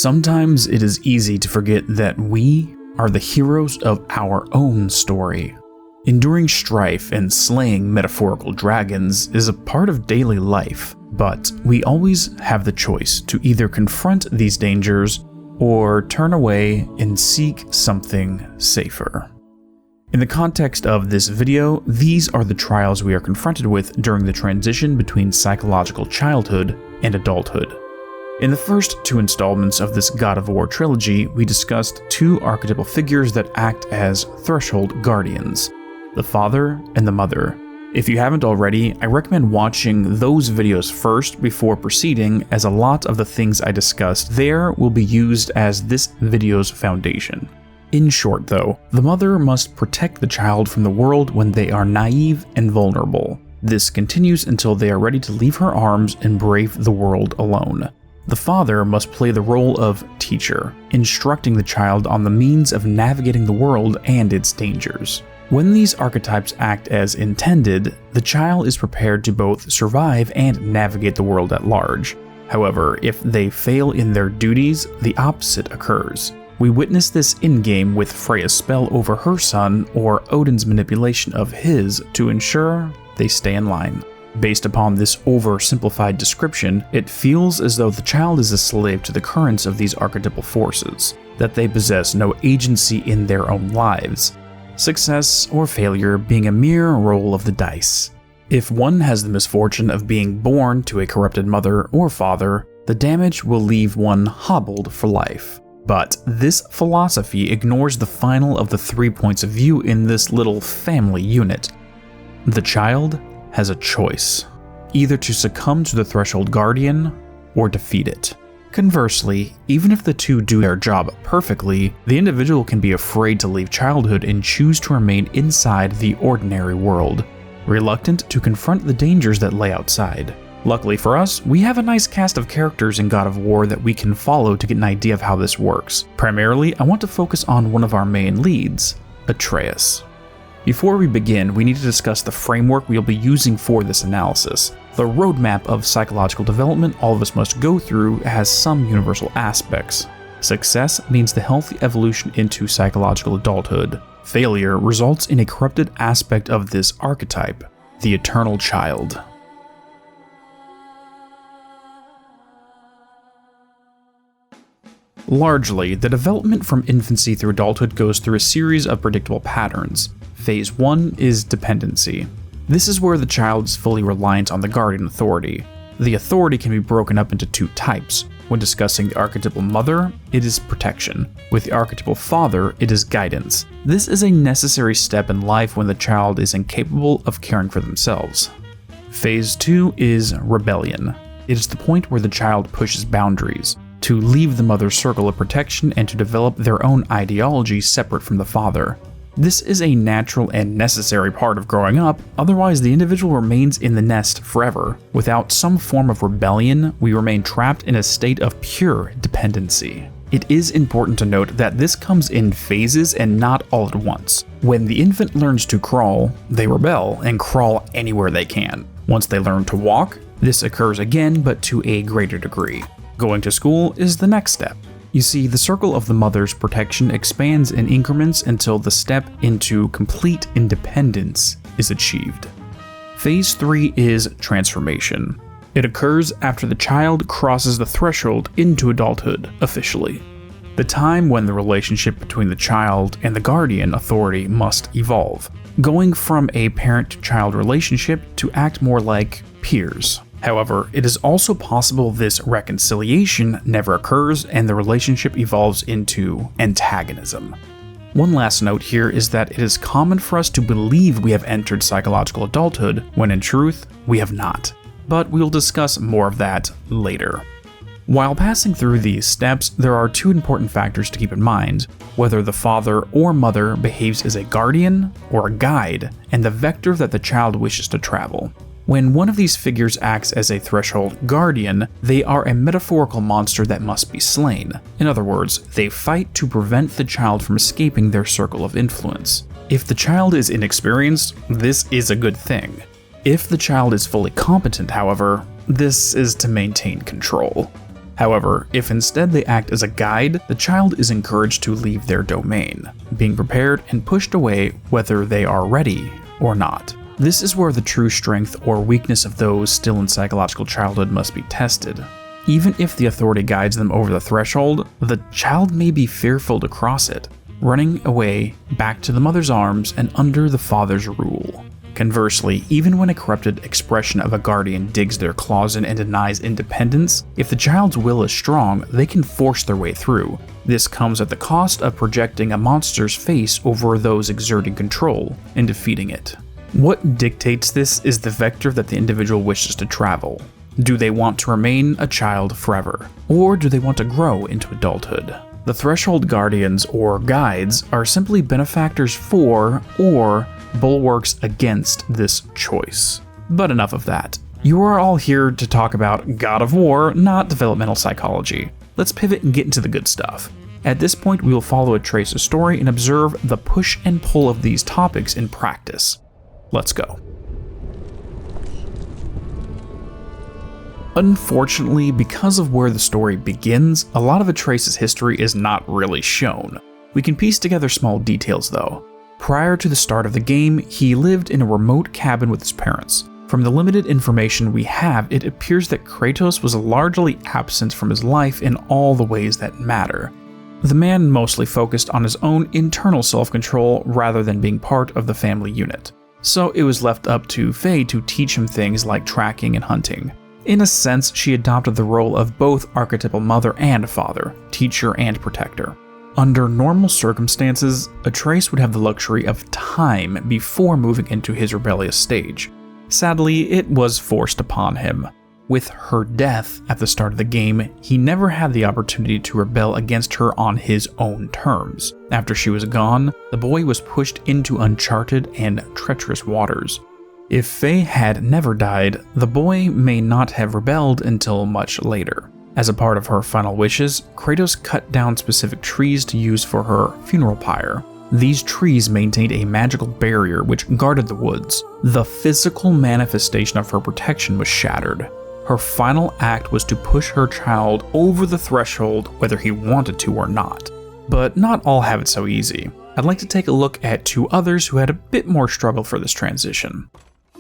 Sometimes it is easy to forget that we are the heroes of our own story. Enduring strife and slaying metaphorical dragons is a part of daily life, but we always have the choice to either confront these dangers or turn away and seek something safer. In the context of this video, these are the trials we are confronted with during the transition between psychological childhood and adulthood. In the first two installments of this God of War trilogy, we discussed two archetypal figures that act as threshold guardians, the father and the mother. If you haven't already, I recommend watching those videos first before proceeding, as a lot of the things I discussed there will be used as this video's foundation. In short though, the mother must protect the child from the world when they are naive and vulnerable. This continues until they are ready to leave her arms and brave the world alone. The father must play the role of teacher, instructing the child on the means of navigating the world and its dangers. When these archetypes act as intended, the child is prepared to both survive and navigate the world at large. However, if they fail in their duties, the opposite occurs. We witness this in-game with Freya's spell over her son, or Odin's manipulation of his to ensure they stay in line. Based upon this oversimplified description, it feels as though the child is a slave to the currents of these archetypal forces, that they possess no agency in their own lives, success or failure being a mere roll of the dice. If one has the misfortune of being born to a corrupted mother or father, the damage will leave one hobbled for life. But this philosophy ignores the final of the 3 points of view in this little family unit. The child has a choice, either to succumb to the threshold guardian or defeat it. Conversely, even if the two do their job perfectly, the individual can be afraid to leave childhood and choose to remain inside the ordinary world, reluctant to confront the dangers that lay outside. Luckily for us, we have a nice cast of characters in God of War that we can follow to get an idea of how this works. Primarily, I want to focus on one of our main leads, Atreus. Before we begin, we need to discuss the framework we'll be using for this analysis. The roadmap of psychological development all of us must go through has some universal aspects. Success means the healthy evolution into psychological adulthood. Failure results in a corrupted aspect of this archetype, the eternal child. Largely, the development from infancy through adulthood goes through a series of predictable patterns. Phase 1 is dependency. This is where the child is fully reliant on the guardian authority. The authority can be broken up into two types. When discussing the archetypal mother, it is protection. With the archetypal father, it is guidance. This is a necessary step in life when the child is incapable of caring for themselves. Phase 2 is rebellion. It is the point where the child pushes boundaries, to leave the mother's circle of protection and to develop their own ideology separate from the father. This is a natural and necessary part of growing up, otherwise the individual remains in the nest forever. Without some form of rebellion, we remain trapped in a state of pure dependency. It is important to note that this comes in phases and not all at once. When the infant learns to crawl, they rebel and crawl anywhere they can. Once they learn to walk, this occurs again but to a greater degree. Going to school is the next step. You see, the circle of the mother's protection expands in increments until the step into complete independence is achieved. Phase 3 is transformation. It occurs after the child crosses the threshold into adulthood officially. The time when the relationship between the child and the guardian authority must evolve, going from a parent-to-child relationship to act more like peers. However, it is also possible this reconciliation never occurs and the relationship evolves into antagonism. One last note here is that it is common for us to believe we have entered psychological adulthood when in truth, we have not. But we'll discuss more of that later. While passing through these steps, there are two important factors to keep in mind: whether the father or mother behaves as a guardian or a guide, and the vector that the child wishes to travel. When one of these figures acts as a threshold guardian, they are a metaphorical monster that must be slain. In other words, they fight to prevent the child from escaping their circle of influence. If the child is inexperienced, this is a good thing. If the child is fully competent, however, this is to maintain control. However, if instead they act as a guide, the child is encouraged to leave their domain, being prepared and pushed away whether they are ready or not. This is where the true strength or weakness of those still in psychological childhood must be tested. Even if the authority guides them over the threshold, the child may be fearful to cross it, running away back to the mother's arms and under the father's rule. Conversely, even when a corrupted expression of a guardian digs their claws in and denies independence, if the child's will is strong, they can force their way through. This comes at the cost of projecting a monster's face over those exerting control and defeating it. What dictates this is the vector that the individual wishes to travel. Do they want to remain a child forever, or do they want to grow into adulthood? The threshold guardians or guides are simply benefactors for or bulwarks against this choice. But enough of that. You are all here to talk about God of War, not developmental psychology. Let's pivot and get into the good stuff. At this point, we will follow Atreus' story and observe the push and pull of these topics in practice. Let's go. Unfortunately, because of where the story begins, a lot of Atreus' history is not really shown. We can piece together small details though. Prior to the start of the game, he lived in a remote cabin with his parents. From the limited information we have, it appears that Kratos was largely absent from his life in all the ways that matter. The man mostly focused on his own internal self-control rather than being part of the family unit. So it was left up to Faye to teach him things like tracking and hunting. In a sense, she adopted the role of both archetypal mother and father, teacher and protector. Under normal circumstances, Atreus would have the luxury of time before moving into his rebellious stage. Sadly, it was forced upon him. With her death at the start of the game, he never had the opportunity to rebel against her on his own terms. After she was gone, the boy was pushed into uncharted and treacherous waters. If Faye had never died, the boy may not have rebelled until much later. As a part of her final wishes, Kratos cut down specific trees to use for her funeral pyre. These trees maintained a magical barrier which guarded the woods. The physical manifestation of her protection was shattered. Her final act was to push her child over the threshold whether he wanted to or not. But not all have it so easy. I'd like to take a look at two others who had a bit more struggle for this transition.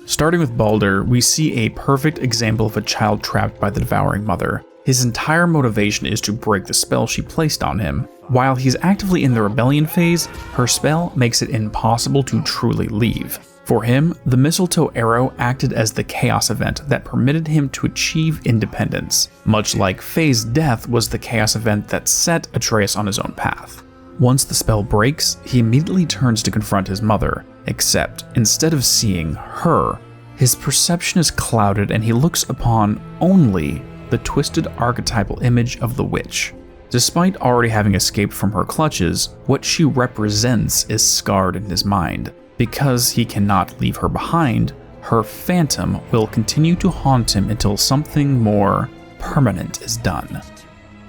Starting with Baldur, we see a perfect example of a child trapped by the devouring mother. His entire motivation is to break the spell she placed on him. While he's actively in the rebellion phase, her spell makes it impossible to truly leave. For him, the mistletoe arrow acted as the chaos event that permitted him to achieve independence, much like Faye's death was the chaos event that set Atreus on his own path. Once the spell breaks, he immediately turns to confront his mother, except instead of seeing her, his perception is clouded and he looks upon only the twisted archetypal image of the witch. Despite already having escaped from her clutches, what she represents is scarred in his mind. Because he cannot leave her behind, her phantom will continue to haunt him until something more permanent is done.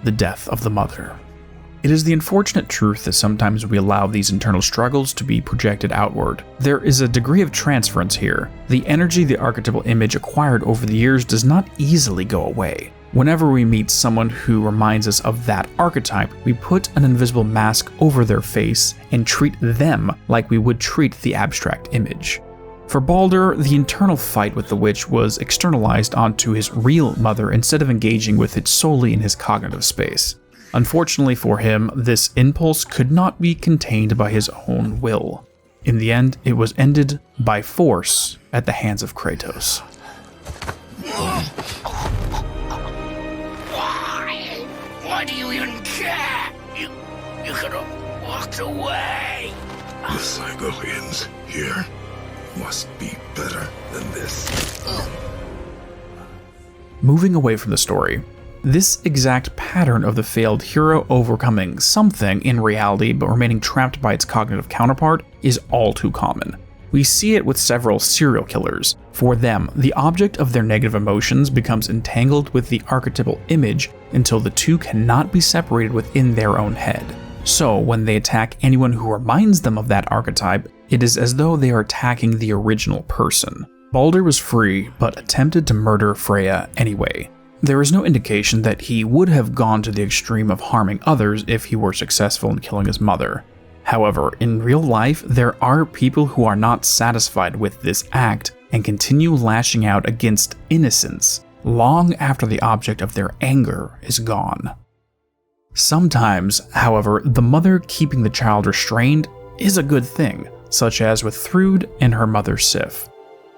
The death of the mother. It is the unfortunate truth that sometimes we allow these internal struggles to be projected outward. There is a degree of transference here. The energy the archetypal image acquired over the years does not easily go away. Whenever we meet someone who reminds us of that archetype, we put an invisible mask over their face and treat them like we would treat the abstract image. For Baldur, the internal fight with the witch was externalized onto his real mother instead of engaging with it solely in his cognitive space. Unfortunately for him, this impulse could not be contained by his own will. In the end, it was ended by force at the hands of Kratos. Why do you even care? You could have walked away. The Cygolians here must be better than this. Moving away from the story, this exact pattern of the failed hero overcoming something in reality but remaining trapped by its cognitive counterpart is all too common. We see it with several serial killers. For them, the object of their negative emotions becomes entangled with the archetypal image until the two cannot be separated within their own head. So, when they attack anyone who reminds them of that archetype, it is as though they are attacking the original person. Baldur was free, but attempted to murder Freya anyway. There is no indication that he would have gone to the extreme of harming others if he were successful in killing his mother. However, in real life, there are people who are not satisfied with this act and continue lashing out against innocence long after the object of their anger is gone. Sometimes, however, the mother keeping the child restrained is a good thing, such as with Thrud and her mother Sif.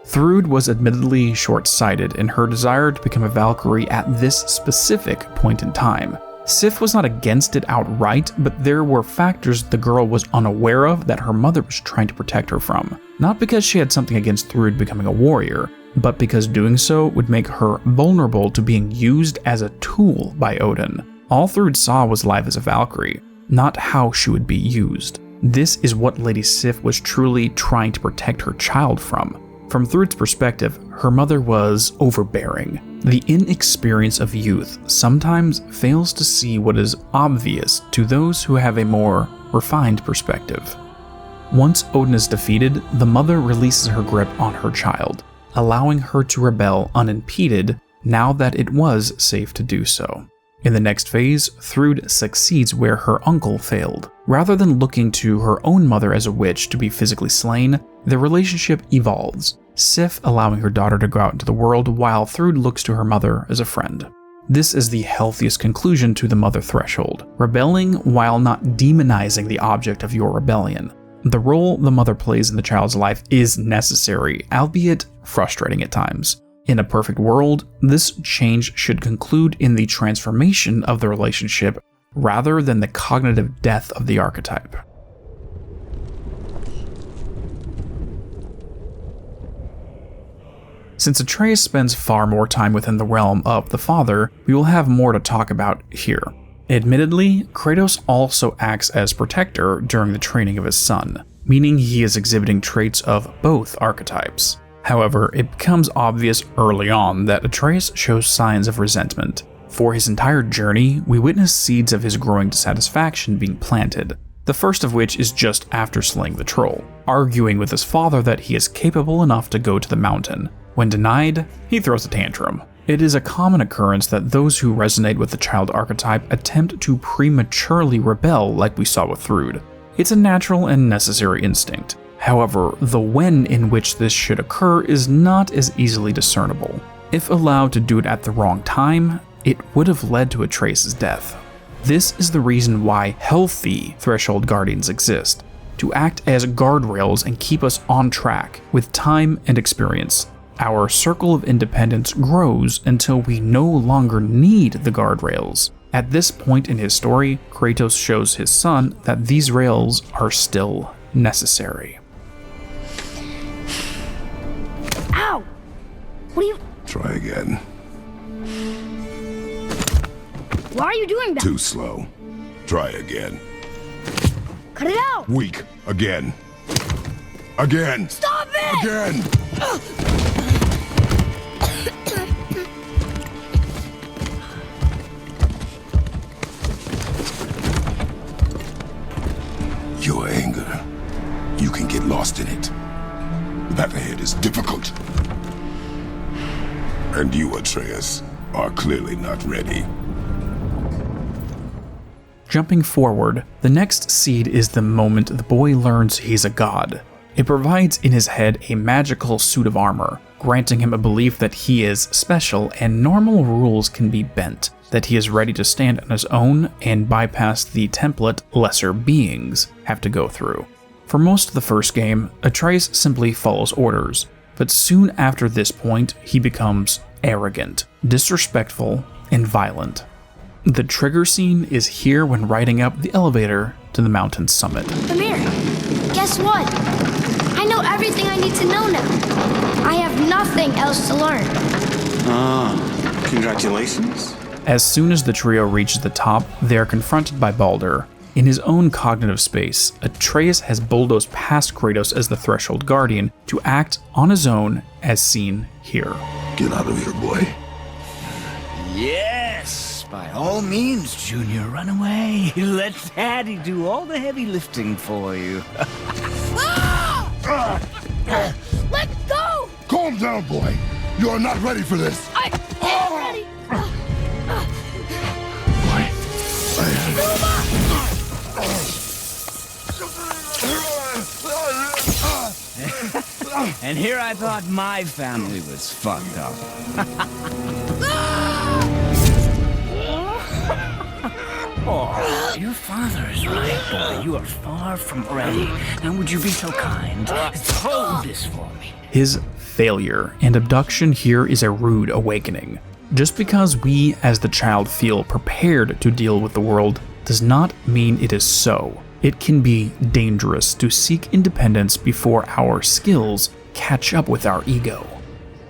Thrud was admittedly short-sighted in her desire to become a Valkyrie at this specific point in time. Sif was not against it outright, but there were factors the girl was unaware of that her mother was trying to protect her from. Not because she had something against Thrud becoming a warrior, but because doing so would make her vulnerable to being used as a tool by Odin. All Thrud saw was life as a Valkyrie, not how she would be used. This is what Lady Sif was truly trying to protect her child from. From Thrud's perspective, her mother was overbearing. The inexperience of youth sometimes fails to see what is obvious to those who have a more refined perspective. Once Odin is defeated, the mother releases her grip on her child, allowing her to rebel unimpeded now that it was safe to do so. In the next phase, Thrud succeeds where her uncle failed. Rather than looking to her own mother as a witch to be physically slain, their relationship evolves, Sif allowing her daughter to go out into the world while Thrud looks to her mother as a friend. This is the healthiest conclusion to the mother threshold, rebelling while not demonizing the object of your rebellion. The role the mother plays in the child's life is necessary, albeit frustrating at times. In a perfect world, this change should conclude in the transformation of the relationship rather than the cognitive death of the archetype. Since Atreus spends far more time within the realm of the father, we will have more to talk about here. Admittedly, Kratos also acts as protector during the training of his son, meaning he is exhibiting traits of both archetypes. However, it becomes obvious early on that Atreus shows signs of resentment. For his entire journey, we witness seeds of his growing dissatisfaction being planted, the first of which is just after slaying the troll, arguing with his father that he is capable enough to go to the mountain. When denied, he throws a tantrum. It is a common occurrence that those who resonate with the child archetype attempt to prematurely rebel like we saw with Thrud. It's a natural and necessary instinct. However, the when in which this should occur is not as easily discernible. If allowed to do it at the wrong time, it would have led to Atreus' death. This is the reason why healthy threshold guardians exist, to act as guardrails and keep us on track. With time and experience, our circle of independence grows until we no longer need the guardrails. At this point in his story, Kratos shows his son that these rails are still necessary. Ow! What are you... Try again. Why are you doing that? Too slow. Try again. Cut it out! Weak. Again. Again. Stop it! Again. Your anger. You can get lost in it. That ahead is difficult. And you, Atreus, are clearly not ready. Jumping forward, the next seed is the moment the boy learns he's a god. It provides in his head a magical suit of armor, granting him a belief that he is special and normal rules can be bent, that he is ready to stand on his own and bypass the template lesser beings have to go through. For most of the first game, Atreus simply follows orders, but soon after this point, he becomes arrogant, disrespectful, and violent. The trigger scene is here when riding up the elevator to the mountain's summit. Amir, guess what? I know everything I need to know now. I have nothing else to learn. Congratulations. As soon as the trio reaches the top, they are confronted by Baldur. In his own cognitive space, Atreus has bulldozed past Kratos as the Threshold Guardian to act on his own as seen here. Get out of here, boy. Yes, by all means, Junior, run away. Let Daddy do all the heavy lifting for you. Let go! Calm down, boy. You are not ready for this. I am ready. And here I thought my family was fucked up. Oh, your father is right, boy. You are far from ready. Now would you be so kind as to hold this for me? His failure and abduction here is a rude awakening. Just because we as the child feel prepared to deal with the world does not mean it is so. It can be dangerous to seek independence before our skills catch up with our ego.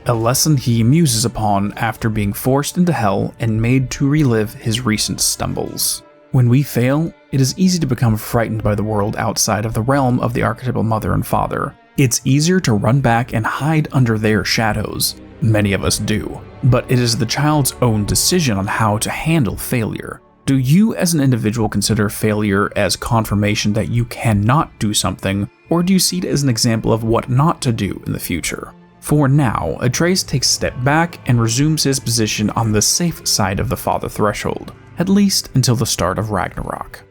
A lesson he muses upon after being forced into hell and made to relive his recent stumbles. When we fail, it is easy to become frightened by the world outside of the realm of the archetypal mother and father. It's easier to run back and hide under their shadows. Many of us do. But it is the child's own decision on how to handle failure. Do you as an individual consider failure as confirmation that you cannot do something, or do you see it as an example of what not to do in the future? For now, Atreus takes a step back and resumes his position on the safe side of the father threshold, at least until the start of Ragnarok.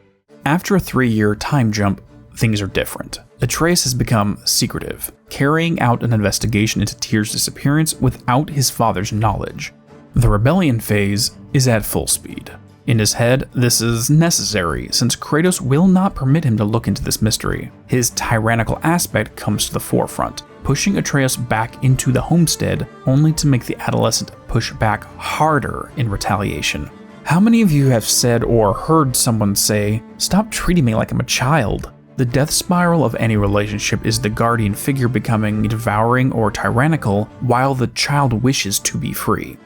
After a 3-year time jump, things are different. Atreus has become secretive, carrying out an investigation into Tyr's disappearance without his father's knowledge. The rebellion phase is at full speed. In his head, this is necessary since Kratos will not permit him to look into this mystery. His tyrannical aspect comes to the forefront, pushing Atreus back into the homestead only to make the adolescent push back harder in retaliation. How many of you have said or heard someone say, "Stop treating me like I'm a child"? The death spiral of any relationship is the guardian figure becoming devouring or tyrannical while the child wishes to be free.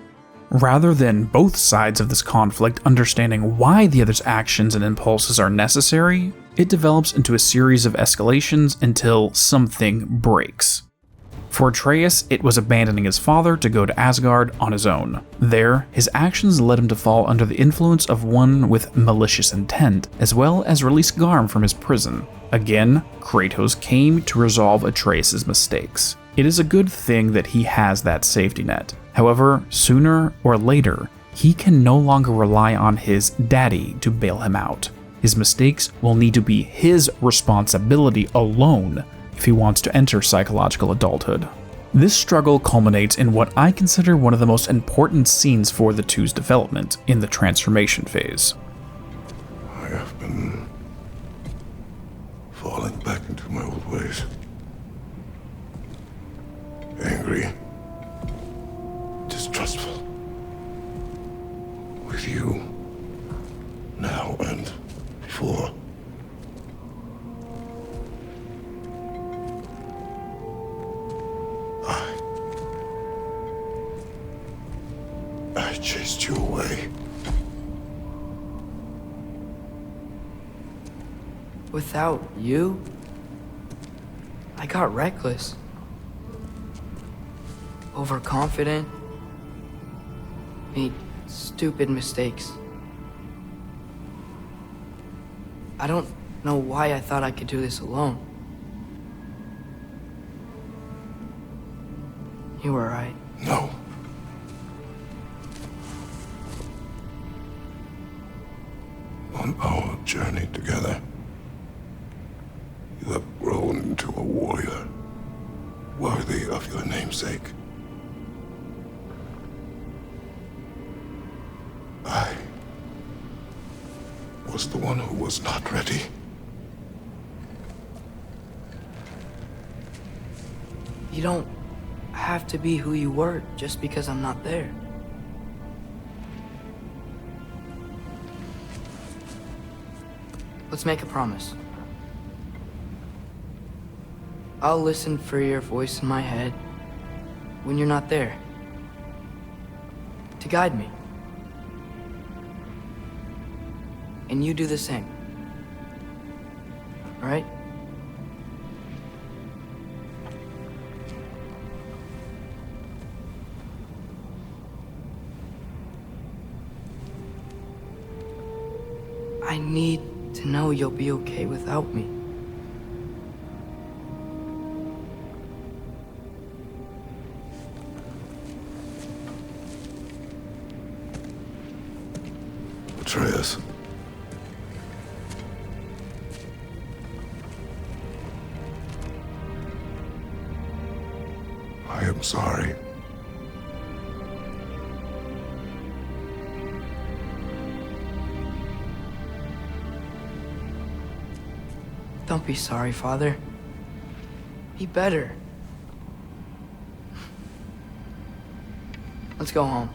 Rather than both sides of this conflict understanding why the other's actions and impulses are necessary, it develops into a series of escalations until something breaks. For Atreus, it was abandoning his father to go to Asgard on his own. There, his actions led him to fall under the influence of one with malicious intent, as well as release Garm from his prison. Again, Kratos came to resolve Atreus' mistakes. It is a good thing that he has that safety net. However, sooner or later, he can no longer rely on his daddy to bail him out. His mistakes will need to be his responsibility alone if he wants to enter psychological adulthood. This struggle culminates in what I consider one of the most important scenes for the two's development in the transformation phase. I have been falling back into my old ways. Angry. Distrustful. With you. Now and before. I chased you away. Without you, I got reckless. Overconfident. Made stupid mistakes. I don't know why I thought I could do this alone. You were right. No. On our journey together, you have grown into a warrior worthy of your namesake. I was the one who was not ready. You don't have to be who you were just because I'm not there. Let's make a promise. I'll listen for your voice in my head when you're not there, to guide me. And you do the same. All right? I need to know you'll be okay without me. Atreus, I'm sorry. Don't be sorry, Father. Be better. Let's go home.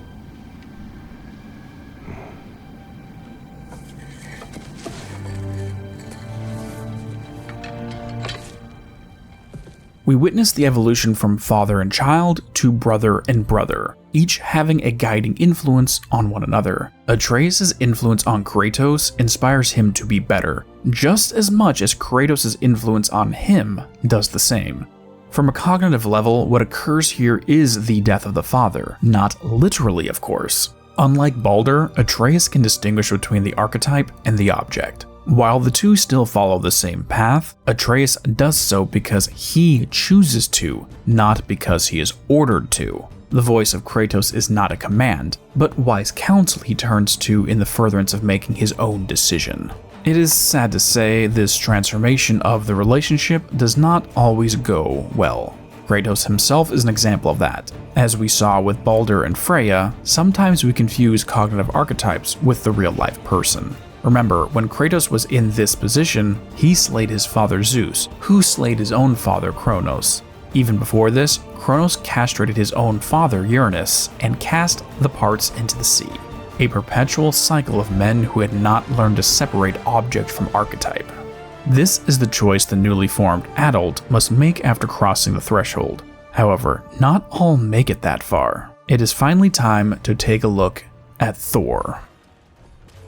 We witness the evolution from father and child to brother and brother, each having a guiding influence on one another. Atreus' influence on Kratos inspires him to be better, just as much as Kratos' influence on him does the same. From a cognitive level, what occurs here is the death of the father, not literally, of course. Unlike Baldur, Atreus can distinguish between the archetype and the object. While the two still follow the same path, Atreus does so because he chooses to, not because he is ordered to. The voice of Kratos is not a command, but wise counsel he turns to in the furtherance of making his own decision. It is sad to say this transformation of the relationship does not always go well. Kratos himself is an example of that. As we saw with Baldur and Freya, sometimes we confuse cognitive archetypes with the real-life person. Remember, when Kratos was in this position, he slayed his father Zeus, who slayed his own father Kronos. Even before this, Kronos castrated his own father Uranus and cast the parts into the sea. A perpetual cycle of men who had not learned to separate object from archetype. This is the choice the newly formed adult must make after crossing the threshold. However, not all make it that far. It is finally time to take a look at Thor.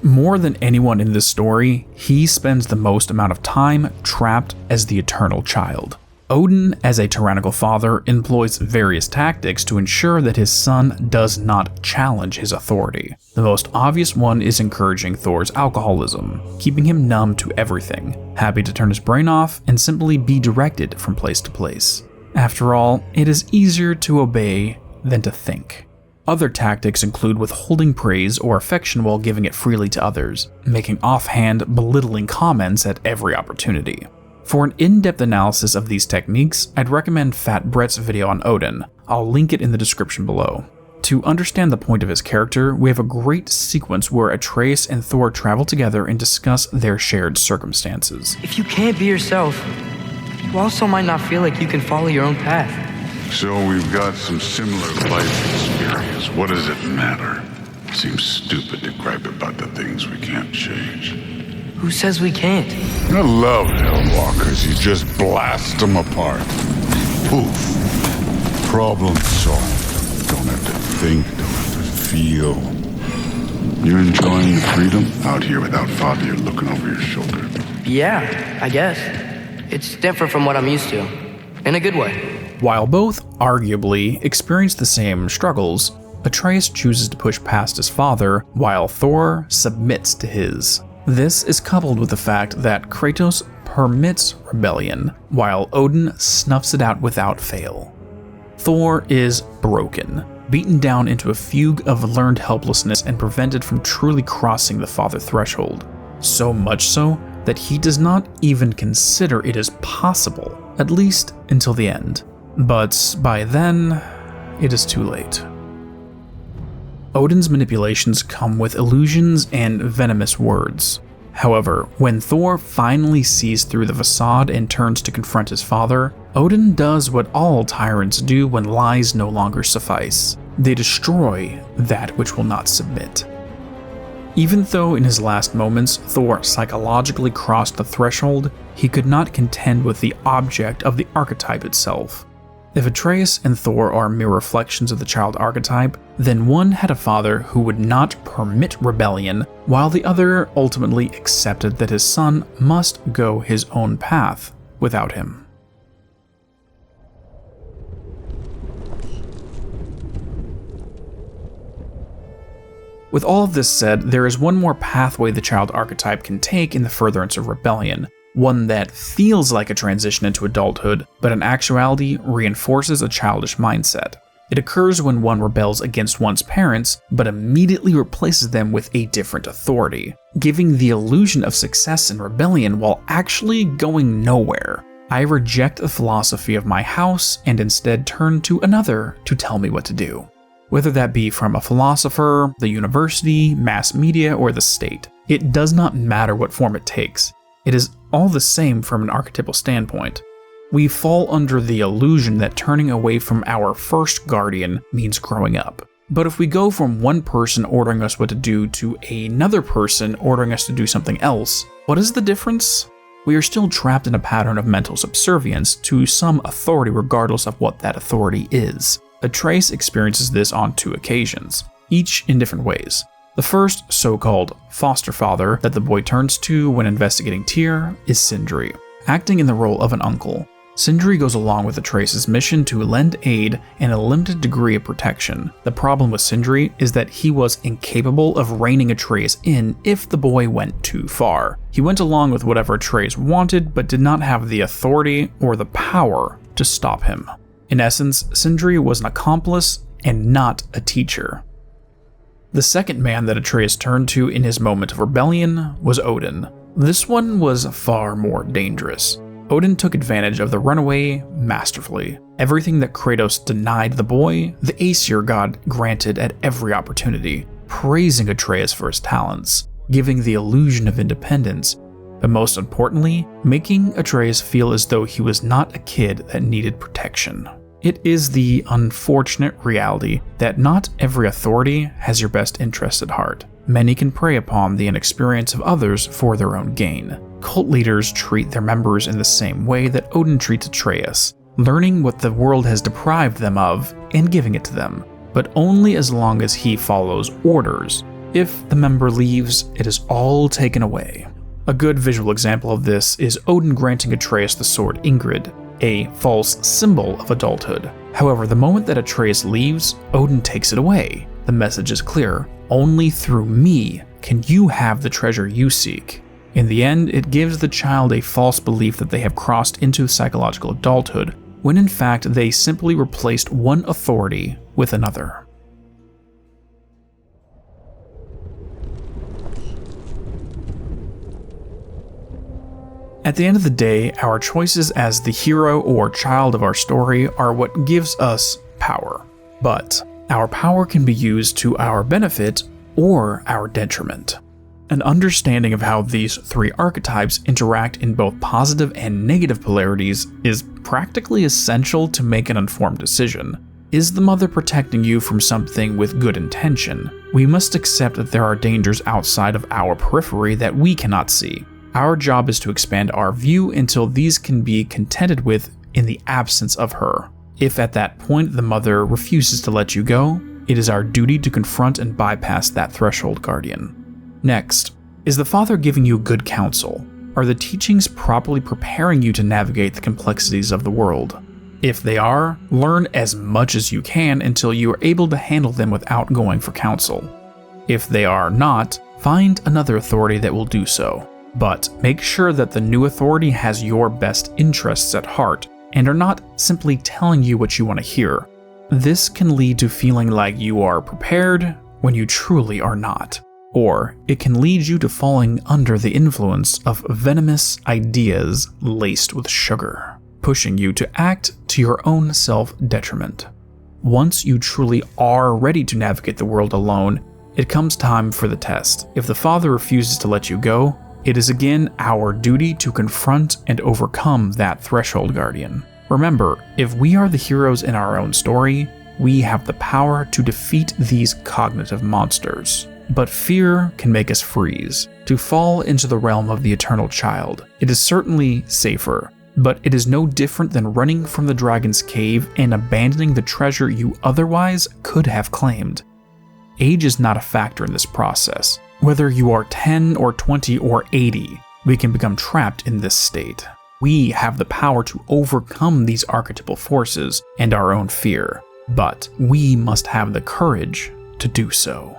More than anyone in this story, he spends the most amount of time trapped as the eternal child. Odin, as a tyrannical father, employs various tactics to ensure that his son does not challenge his authority. The most obvious one is encouraging Thor's alcoholism, keeping him numb to everything, happy to turn his brain off and simply be directed from place to place. After all, it is easier to obey than to think. Other tactics include withholding praise or affection while giving it freely to others, making offhand, belittling comments at every opportunity. For an in-depth analysis of these techniques, I'd recommend Fat Brett's video on Odin. I'll link it in the description below. To understand the point of his character, we have a great sequence where Atreus and Thor travel together and discuss their shared circumstances. If you can't be yourself, you also might not feel like you can follow your own path. So we've got some similar life experience. What does it matter? It seems stupid to gripe about the things we can't change. Who says we can't? I love Hellwalkers. You just blast them apart. Poof. Problem solved. Don't have to think, don't have to feel. You're enjoying freedom out here without Father looking over your shoulder. Yeah, I guess. It's different from what I'm used to. In a good way. While both, arguably, experience the same struggles, Atreus chooses to push past his father, while Thor submits to his. This is coupled with the fact that Kratos permits rebellion, while Odin snuffs it out without fail. Thor is broken, beaten down into a fugue of learned helplessness and prevented from truly crossing the father threshold. So much so that he does not even consider it as possible, at least until the end. But by then, it is too late. Odin's manipulations come with illusions and venomous words. However, when Thor finally sees through the facade and turns to confront his father, Odin does what all tyrants do when lies no longer suffice. They destroy that which will not submit. Even though in his last moments Thor psychologically crossed the threshold, he could not contend with the object of the archetype itself. If Atreus and Thor are mere reflections of the child archetype, then one had a father who would not permit rebellion, while the other ultimately accepted that his son must go his own path without him. With all of this said, there is one more pathway the child archetype can take in the furtherance of rebellion, one that feels like a transition into adulthood, but in actuality reinforces a childish mindset. It occurs when one rebels against one's parents, but immediately replaces them with a different authority, giving the illusion of success in rebellion while actually going nowhere. I reject the philosophy of my house and instead turn to another to tell me what to do. Whether that be from a philosopher, the university, mass media, or the state. It does not matter what form it takes. It is all the same from an archetypal standpoint. We fall under the illusion that turning away from our first guardian means growing up. But if we go from one person ordering us what to do to another person ordering us to do something else, what is the difference? We are still trapped in a pattern of mental subservience to some authority regardless of what that authority is. Atreus experiences this on 2 occasions, each in different ways. The first so-called foster father that the boy turns to when investigating Tyr is Sindri, acting in the role of an uncle. Sindri goes along with Atreus' mission to lend aid and a limited degree of protection. The problem with Sindri is that he was incapable of reining Atreus in if the boy went too far. He went along with whatever Atreus wanted, but did not have the authority or the power to stop him. In essence, Sindri was an accomplice and not a teacher. The second man that Atreus turned to in his moment of rebellion was Odin. This one was far more dangerous. Odin took advantage of the runaway masterfully. Everything that Kratos denied the boy, the Aesir god granted at every opportunity, praising Atreus for his talents, giving the illusion of independence, but most importantly, making Atreus feel as though he was not a kid that needed protection. It is the unfortunate reality that not every authority has your best interest at heart. Many can prey upon the inexperience of others for their own gain. Cult leaders treat their members in the same way that Odin treats Atreus, learning what the world has deprived them of and giving it to them, but only as long as he follows orders. If the member leaves, it is all taken away. A good visual example of this is Odin granting Atreus the sword Ingrid, a false symbol of adulthood. However, the moment that Atreus leaves, Odin takes it away. The message is clear: only through me can you have the treasure you seek. In the end, it gives the child a false belief that they have crossed into psychological adulthood, when in fact they simply replaced one authority with another. At the end of the day, our choices as the hero or child of our story are what gives us power. But our power can be used to our benefit or our detriment. An understanding of how these 3 archetypes interact in both positive and negative polarities is practically essential to make an informed decision. Is the mother protecting you from something with good intention? We must accept that there are dangers outside of our periphery that we cannot see. Our job is to expand our view until these can be contented with in the absence of her. If at that point the mother refuses to let you go, it is our duty to confront and bypass that threshold guardian. Next, is the father giving you good counsel? Are the teachings properly preparing you to navigate the complexities of the world? If they are, learn as much as you can until you are able to handle them without going for counsel. If they are not, find another authority that will do so. But make sure that the new authority has your best interests at heart and are not simply telling you what you want to hear. This can lead to feeling like you are prepared when you truly are not. Or it can lead you to falling under the influence of venomous ideas laced with sugar, pushing you to act to your own self-detriment. Once you truly are ready to navigate the world alone, it comes time for the test. If the father refuses to let you go, it is again our duty to confront and overcome that threshold guardian. Remember, if we are the heroes in our own story, we have the power to defeat these cognitive monsters. But fear can make us freeze, to fall into the realm of the eternal child. It is certainly safer, but it is no different than running from the dragon's cave and abandoning the treasure you otherwise could have claimed. Age is not a factor in this process. Whether you are 10 or 20 or 80, we can become trapped in this state. We have the power to overcome these archetypal forces and our own fear, but we must have the courage to do so.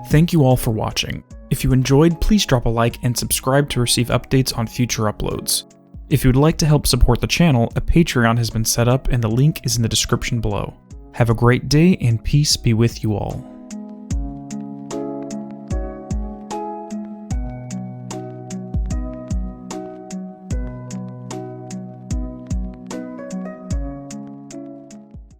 Thank you all for watching. If you enjoyed, please drop a like and subscribe to receive updates on future uploads. If you would like to help support the channel, a Patreon has been set up and the link is in the description below. Have a great day and peace be with you all.